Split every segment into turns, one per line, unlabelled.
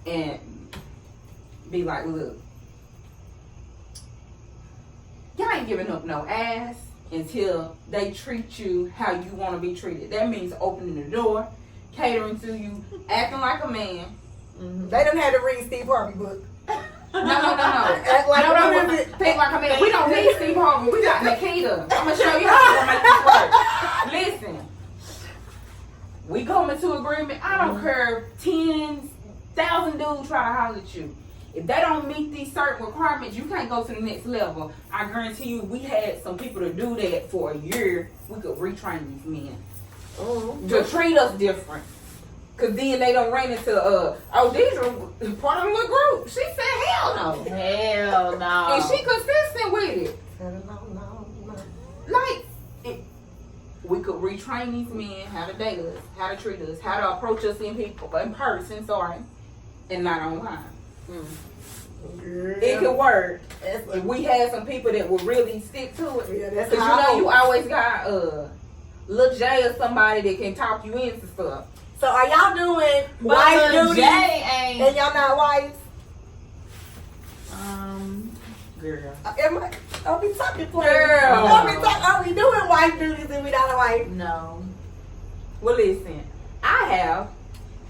and be like, look, y'all ain't giving up no ass until they treat you how you want to be treated. That means opening the door, catering to you, acting like a man.
Mm-hmm. They done had to read Steve Harvey book.
No. Act
like
no. Think like a man. We don't need Steve Harvey. We got Nikita. I'm gonna show you how to make this work. Listen, we come into agreement. I don't care if 10,000 dudes try to holler at you. If they don't meet these certain requirements, you can't go to the next level. I guarantee you, we had some people to do that for a year. We could retrain these men to treat us different. Cause then they don't run into Deidre part of the little group. She said hell no.
Hell no.
And she consistent with it.
No.
Like we could retrain these men how to date us, how to treat us, how to approach us in person, and not online. It could work if we had some people that would really stick to it.
Yeah, that's
Cause you always got Lil J or somebody that can talk you into stuff.
So are y'all doing wife duties and y'all not wives?
Girl.
Don't be talking for
Girl.
Are we doing wife duties and we not a wife?
No.
Well, listen, I have,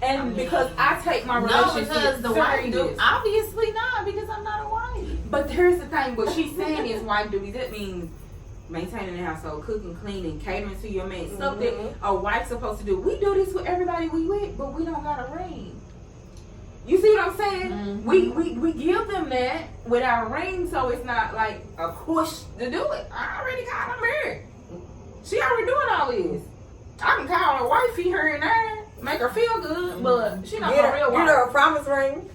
and because I take my relationship
because the wife
serious.
do obviously not because I'm not a wife.
But here's the thing: what she's saying is wife duties. That means maintaining the household, cooking, cleaning, catering to your man. Stuff that a wife's supposed to do. We do this with everybody we with, but we don't got a ring. You see what I'm saying?
Mm-hmm.
We give them that without a ring, so it's not like a push to do it. I already got her married. She already doing all this. I can call her wifey here and there, make her feel good, but she not a real wife.
Get her a promise ring.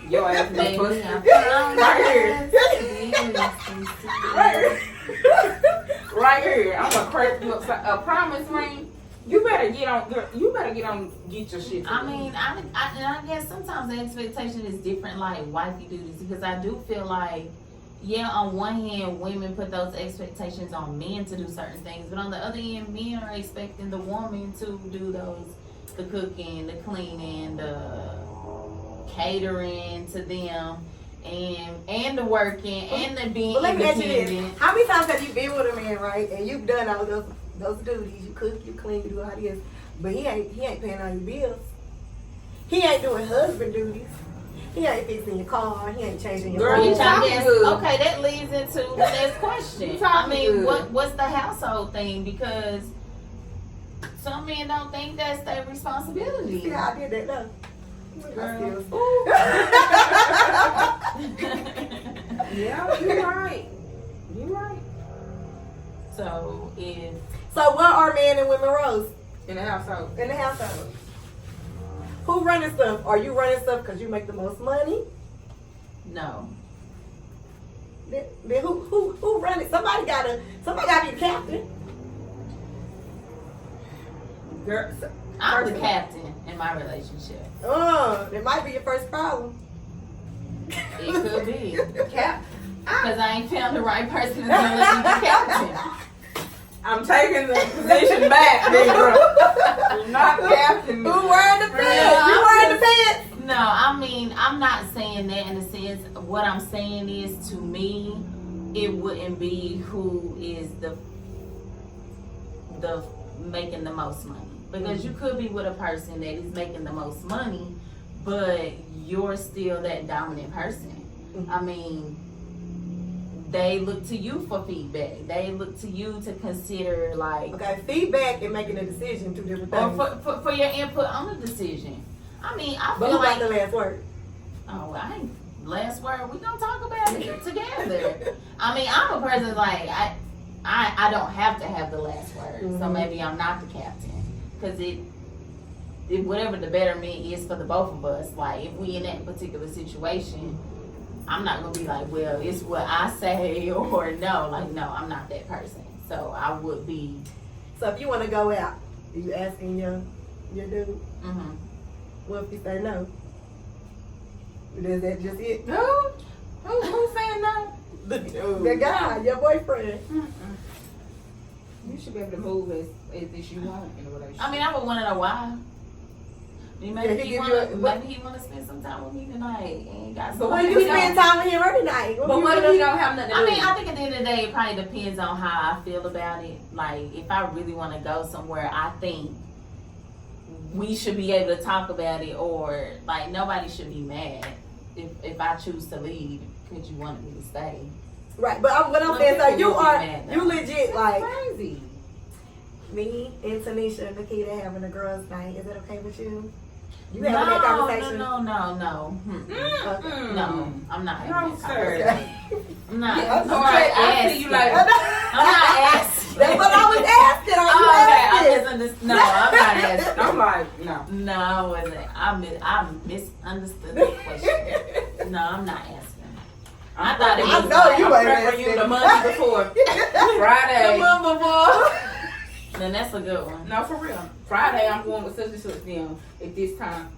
Your ass no pussy. Right here. I'm gonna crack you upside a promise ring. You better get on get your shit.
I mean, I guess sometimes the expectation is different, like wifey duties, because I do feel like, yeah, on one hand, women put those expectations on men to do certain things, but on the other hand, men are expecting the woman to do the cooking, the cleaning, the catering to them, and the working, and the being
let me ask you
independent.
this. How many times have you been with a man, right, and you've done all those duties? You cook, you clean, you do all this, but he ain't paying all your bills. He ain't doing husband duties. He ain't fixing your car. He ain't changing your
Girl, you talking good.
Okay, that leads into the next question. I mean, what's the household thing? Because some men don't think that's their responsibility.
Yeah, I did that though.
Girl.
Yeah, you're right. You're right.
So
what are men and women roles
In the household.
in the household? Who running stuff? Are you running stuff because you make the most money?
no.
Then who run it? Somebody gotta be the captain.
Girl,
I'm the captain in my relationship.
That might be your first problem.
It could be.
Cap.
Because I ain't found the right person to be the captain.
I'm taking the position back, nigga. You're not captain.
Who wearing the pants? You wearing the pants?
No, I mean, I'm not saying that in the sense, what I'm saying is, to me, it wouldn't be who is the making the most money. Because you could be with a person that is making the most money, but you're still that dominant person. I mean, they look to you for feedback. They look to you to consider, like...
Okay, feedback and making a decision, two different things.
Or for your input on the decision. I mean, I
But
feel
who
like...
got the last word?
Oh, I ain't... Last word, we gonna talk about it together. I mean, I'm a person like, I don't have to have the last word. So maybe I'm not the captain. Because it whatever the betterment is for the both of us, like, if we in that particular situation, I'm not gonna be like, well, it's what I say, or no. Like, no, I'm not that person. So I would be...
So if you want to go out, are you asking your dude?
Mm-hmm.
What if he say no? Is that just it?
Who's saying no?
The guy, your boyfriend.
You should be able to move as you want in a relationship.
I mean, I would want to know why. Maybe
he
he
give
wanna,
you a-
maybe he wanna spend some time with me tonight and got
But
some.
Well,
if
you
he
spend
don't-
time with him every night.
But what if he don't have nothing to
I
do?
mean, I think at the end of the day, it probably depends on how I feel about it. Like, if I really want to go somewhere, I think we should be able to talk about it, or like nobody should be mad if I choose to leave because you wanted me to stay.
Right, but what I'm
Some
saying, so
people
you
will be
are,
mad, though.
you legit like
crazy.
me and Tanisha and Nikita having a girls' night. Is that okay with you? You
No,
having that conversation?
no.
Okay.
No, I'm not having
No,
that
sir.
conversation. I'm not.
Yeah,
I'm
So
not
I see
asking.
you like,
I'm not asking.
That's what I was asking. Are you
Oh, okay, I
asking?
misunderstood. No, I'm not asking.
I'm like, no.
No, I wasn't. I misunderstood the question. No, I'm not asking. I thought it
I
was.
know you
I'm
ain't
prepping you
asking.
the month before. Friday.
Then that's a good one.
No, for real. Friday, I'm going with such and such them at this time.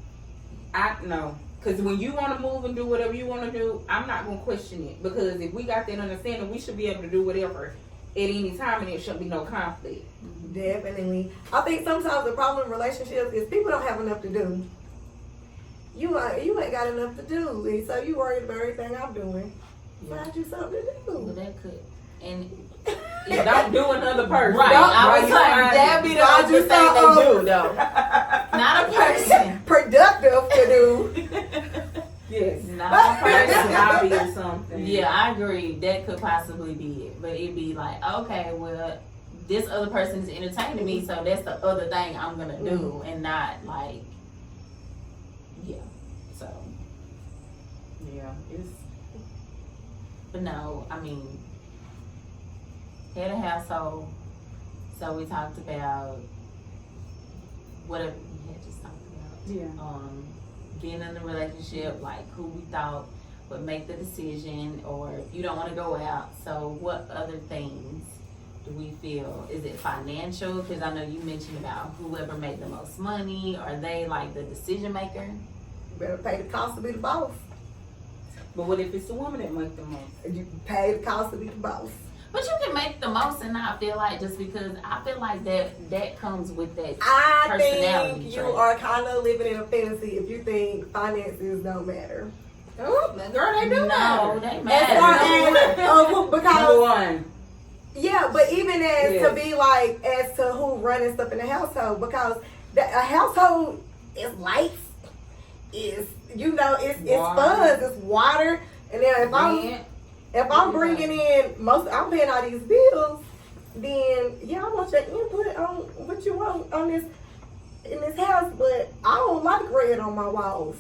I know. Because when you want to move and do whatever you want to do, I'm not going to question it. Because if we got that understanding, we should be able to do whatever at any time and it shouldn't be no conflict.
Definitely. I think sometimes the problem in relationships is people don't have enough to do. You ain't got enough to do, and so you worried about everything I'm doing. Find you something to
Well,
do.
that could. And
And don't do another person.
Right.
Don't,
I
while
was
you
like,
find
that'd
it.
be the
Find
other
you
thing they
something.
do, though. Not a person.
Productive to do.
Yes.
Not a
Find a
person.
hobby or something.
Yeah, I agree. That could possibly be it. But it'd be like, okay, well, this other person is entertaining me, so that's the other thing I'm gonna do, and not like, yeah. So,
Yeah. It's,
but no, I mean, head of household. So we talked about whatever we had just talked about.
yeah.
Being in a relationship, like who we thought would make the decision, or if you don't want to go out. So what other things do we feel? Is it financial? Because I know you mentioned about whoever made the most money. Are they like the decision maker?
You better pay the cost to be the boss.
But what if it's the woman that makes the most?
You pay the cost to be the boss.
But you can make the most and not feel like, just because I feel like that comes with that
I
personality
think you
trait.
are kind of living in a fantasy if you think finances don't matter.
Oh, girl, they do
No,
matter.
they
As
matter.
far as
Number
because
one.
yeah, but even as
Yes.
to be like as to who running stuff in the household, because a household is lights, is it's
Water.
funds, it's water, and then
Rent.
if I'm bringing in I'm paying all these bills, then yeah, I want your input on what you want on this in this house, but I don't like red on my walls.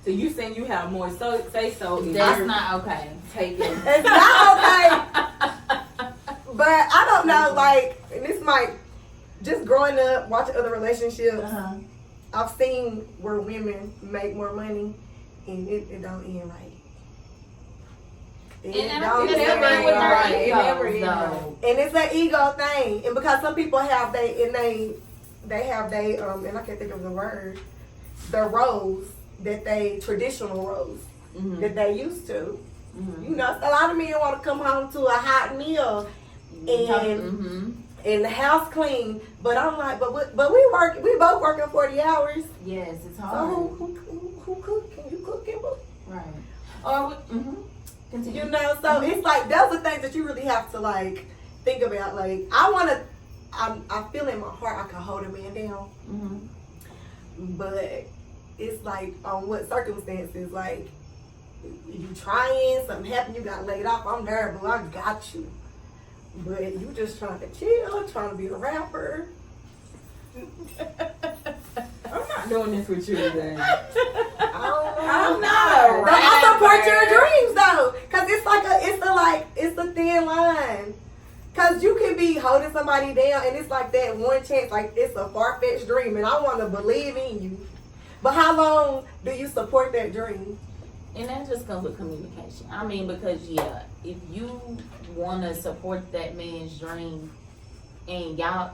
So you saying you have more say so? if
That's
you're
not okay.
taking.
It's not okay. But I don't know, like, and this might, just growing up, watching other relationships,
Uh-huh.
I've seen where women make more money and it don't end right.
And I
don't
think that's
end
the thing with
right.
our
It never
egos,
ends
though.
And it's an ego thing. And because some people have they have and I can't think of the word, the roles that they, traditional roles
Mhm.
that they used to.
Mhm.
You know, a lot of men want to come home to a hot meal and
Mhm.
and the house clean, but I'm like, but we both working 40 hours.
Yes, it's
So
hard.
who cook? Can you cook, Kimber?
Right. Or continue.
You know, so it's like those are things that you really have to like think about. Like I feel in my heart I can hold a man down,
Mhm.
but it's like on what circumstances, like you trying, something happened, you got laid off, I'm there, but I got you. But you just trying to chill, trying to be a rapper.
I'm not doing this with you today.
I don't know.
I'm not a
But I support
rapper.
your dreams though, cause it's a thin line. Cause you can be holding somebody down, and it's like that one chance, like it's a far-fetched dream, and I want to believe in you. But how long do you support that dream?
And that just comes with communication. I mean, because yeah, if you want to support that man's dream, and y'all,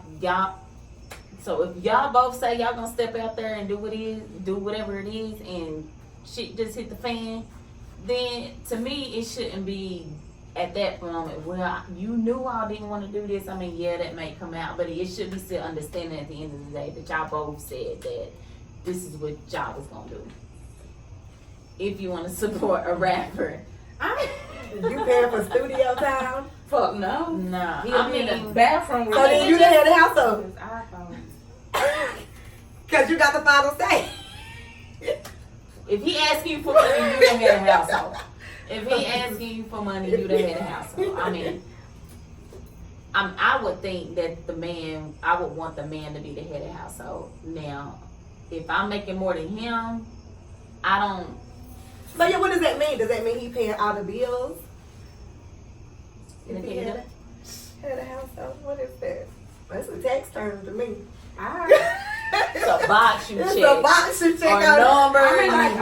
so if y'all both say y'all gonna step out there and do whatever it is, and shit just hit the fan, then to me it shouldn't be at that moment. Well, you knew I didn't want to do this. I mean, yeah, that may come out, but it should be still understanding at the end of the day that y'all both said that this is what y'all was gonna do. If you want to support a rapper,
You paying for studio time?
Fuck no.
nah.
He'll
I
be in the
mean,
bathroom.
So then you the head of the household.
his iPhone.
Because you got the final say.
if he asking you for money, you the head of household. If he asking you for money, you the head of household. I mean, I would think that I would want the man to be the head of household. Now, if I'm making more than him, I don't.
So yeah, what does that mean? Does that mean he paying all the bills?
In
If
the
he
head
head of household, what is that? That's a tax term to me.
It's a box you
It's
check.
a box you check
Or
out.
number
I mean,
you
like,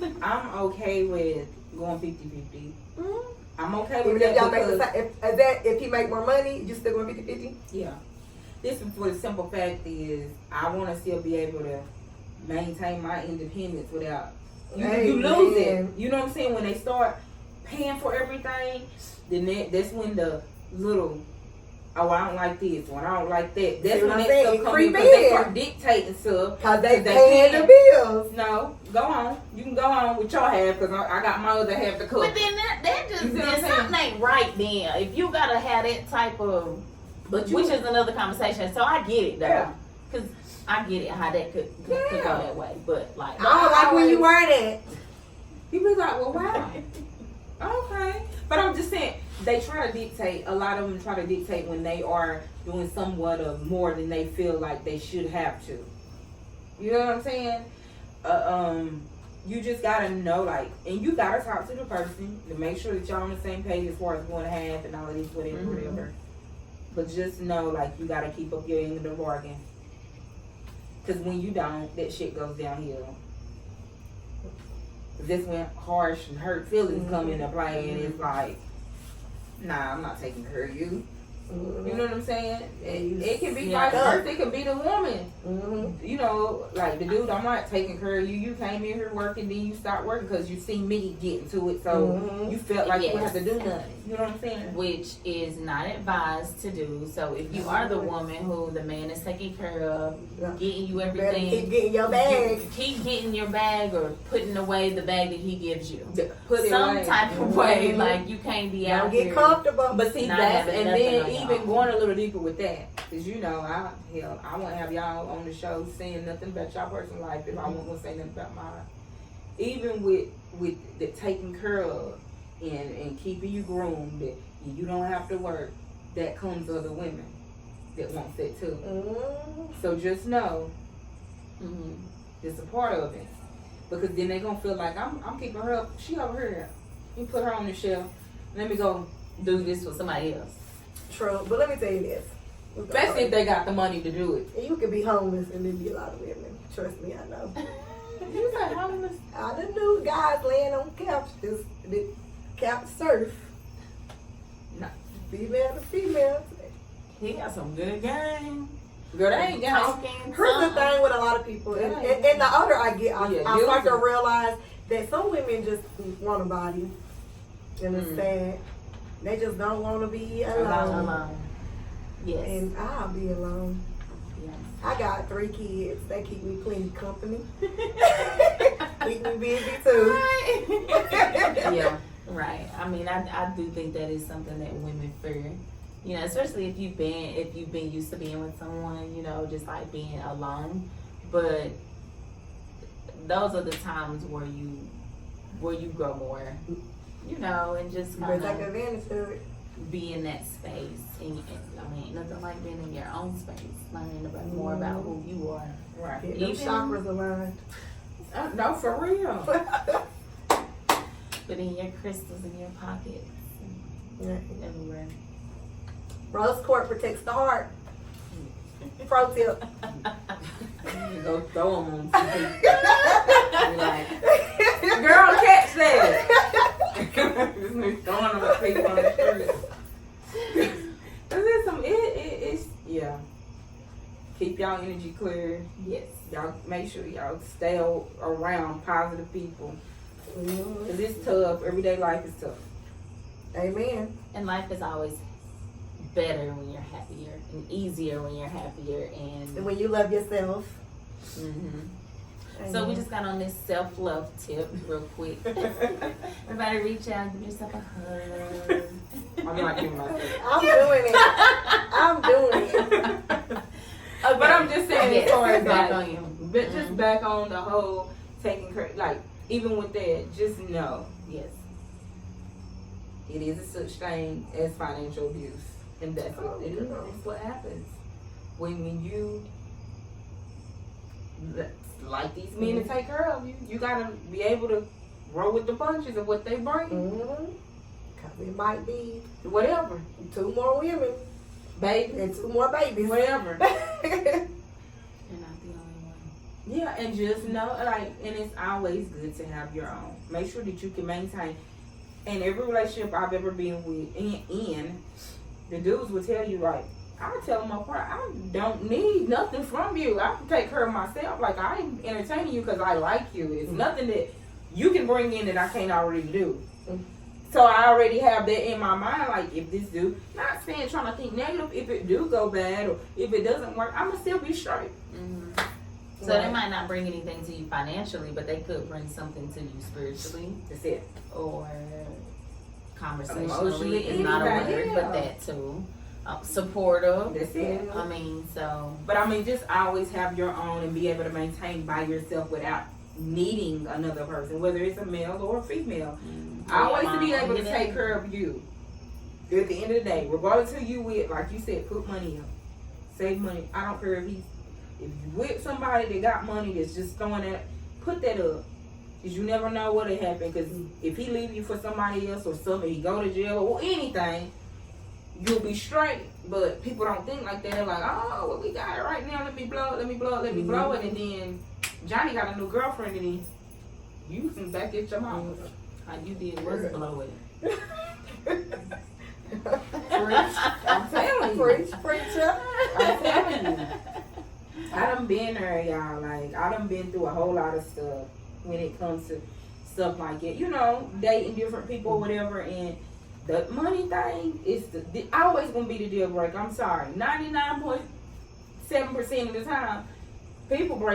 want.
I'm okay with going 50-50.
Mhm.
I'm okay
Even
with
if
that
y'all make
because,
if he make more money, you still going 50-50?
yeah. This is for the simple fact is I want to still be able to maintain my independence without you lose it.
Amen.
You know what I'm saying? When they start paying for everything, then that's when the little oh, I don't like this one, I don't like that. That's
See
when
what I'm
that
saying?
stuff
It
comes in
creep
because they
in.
start dictating stuff.
Because they
They
paying
can.
the bills.
No, go on. You can go on with your half because I got my other half to cook.
But then that just
You see what I'm
then something ain't right then. If you gotta have that type of,
But you,
which is another conversation. So I get it though,
Yeah.
because I get it how that could go
Yeah.
that way. But like,
I don't like when you wear that.
you be like, well, wow. Okay. But I'm just saying, they try to dictate, a lot of them try to dictate when they are doing somewhat of more than they feel like they should have to. You know what I'm saying? You just gotta know, like, and you gotta talk to the person to make sure that y'all on the same page as far as going to have and all of this, whatever,
Mhm.
whatever. But just know, like, you gotta keep up your end of the bargain. Because when you don't, that shit goes downhill. That's when harsh and hurt feelings come into play, and it's like, nah, I'm not taking care of you. You know what I'm saying? It can be
Yeah.
vice versa. It can be the woman.
Mm-hmm.
You know, like the dude, I'm not taking care of you. You came in here working, then you stopped working because you see me getting to it. So
Mhm.
you felt like you
Yes.
have to do nothing. You know what I'm saying?
which is not advised to do. So if you are the woman who the man is taking care of, getting you
Better
everything,
keep getting your bag.
you keep getting your bag or putting away the bag that he gives you.
Put it
Some
away.
type of way,
Mhm.
like you can't be
Don't
out
get
here.
comfortable.
But see,
Not
that's,
having
and
nothing
then
on
even
y'all.
going a little deeper with that, because you know, I won't have y'all on the show saying nothing about y'all personal life if I won't gonna say nothing about mine. Even with the taking care of and keeping you groomed, and you don't have to work, that comes other women that want that too.
Mm-hmm.
So just know
Mhm.
it's a part of it, because then they gonna feel like I'm keeping her up. She over here. You put her on the shelf. Let me go.
Do this for somebody else.
True, but let me tell you this.
Especially if they got the money to do it.
You could be homeless and then be a lot of women. Trust me, I know.
You say homeless?
I done knew guys laying on couches, the couch surf.
No.
Female to female.
He got some good game.
Girl, they ain't got
Talking.
Here's the
something.
thing with a lot of people, and
Yeah.
and the older I get, I
Yeah,
start to
using.
realize that some women just want a body, and it's
Mm.
sad. They just don't want to be alone.
Alone. Yes.
And I'll be alone.
yes.
I got 3 kids. They keep me plenty company. Keep me busy too.
Yeah, right. I mean, I do think that is something that women fear. You know, especially if you've been used to being with someone, you know, just like being alone. But those are the times where you grow more, you know, and just
You better
kind
take
of
advantage of it.
be in that space. And I mean, nothing like being in your own space, learning about more about who you are.
Right.
Get them
Even-
chakras aligned.
No, for real.
But in your crystals in your pockets,
Yeah.
everywhere.
Rose quartz protects the heart. Pro tip.
You go throw them on TV. Be like, girl, catch that. This nigga throwing them at people on the street. It's yeah. Keep y'all energy clear.
Yes.
Y'all make sure y'all stay around positive people.
Mhm.
Cause it's tough. Everyday life is tough.
Amen.
And life is always better when you're happier and easier when you're happier.
And
And
when you love yourself,
So we just got on this self-love tip real quick. Everybody reach out, give yourself a hug.
I'm not giving myself.
I'm doing it. I'm doing it.
But I'm just saying,
Yes,
as far as
back
like,
on you.
but just back on the whole taking care, like even with that, just know
Yes.
it is a such thing as financial abuse, and that's what it is. It's what happens when you like these men to take care of you. You gotta be able to roll with the punches of what they bring,
Cause it might be
whatever,
2 more women
baby,
and 2 more babies.
whatever.
You're not the only one.
Yeah, and just know, like, and it's always good to have your own. Make sure that you can maintain. And every relationship I've ever been with, in the dudes will tell you, like, I tell them apart, I don't need nothing from you. I can take care of myself. Like, I'm entertaining you because I like you. It's nothing that you can bring in that I can't already do. So I already have that in my mind. Like, if this dude, not saying trying to think negative, if it do go bad or if it doesn't work, I'm going to still be straight.
So they might not bring anything to you financially, but they could bring something to you spiritually
That's it.
or conversationally.
Emotionally,
Is not a
anything,
word,
yeah.
but that too. Supportive.
That's it.
I mean, so
But I mean, just always have your own and be able to maintain by yourself without needing another person, whether it's a male or a female. Always to be able to take care of you. At the end of the day, regardless who you with, like you said, put money up, save money. I don't care if you with somebody that got money that's just throwing that, put that up, cause you never know what'll happen. Cause if he leave you for somebody else or something, he go to jail or anything, you'll be straight. But people don't think like that. They're like, oh, well, we got it right now. Let me blow it. Let me blow it. Let me blow it. And then Johnny got a new girlfriend, and then you can back at your mama.
all you did was blow it.
I'm telling you.
Preacher.
I'm telling you. I done been there, y'all. Like, I done been through a whole lot of stuff when it comes to stuff like it. You know, dating different people or whatever. And the money thing is always going to be the deal breaker. I'm sorry. 99.7% of the time, people break